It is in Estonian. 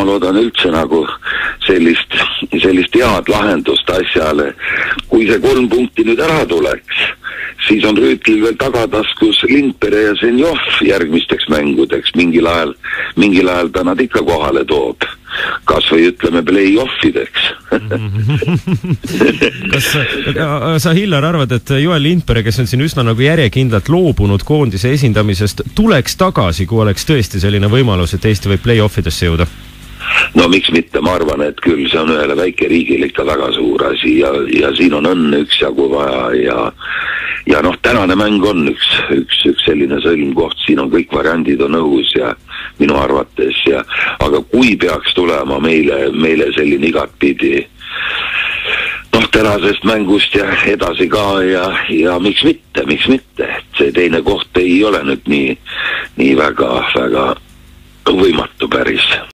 ma loodan üldse nagu sellist head lahendust asjale. Kui see 3 punkti nüüd ära tuleks, siis on Rüütlil veel tagataskus Lindpere ja Zenjov järgmisteks mängudeks. Mingil ajal ta nad ikka kohale toob. Kas või ütleme play-offideks. Kas sa, Hillar, arvad, et Joel Lindpere, kes on siin üsna nagu järjekindlalt loobunud koondise esindamisest, tuleks tagasi, kui oleks tõesti selline võimalus, et Eesti võib play-offidesse jõuda? No miks mitte, ma arvan, et küll see on ühele väikeriigile ikka väga suur asi ja siin on õnne üksjagu vaja ja noh, tänane mäng on üks selline sõlmkoht, siin on kõik variandid on õhus ja minu arvates aga kui peaks tulema meile selline igatpidi tänasest mängust ja edasi ka ja miks mitte, et see teine koht ei ole nüüd nii väga võimatu päris.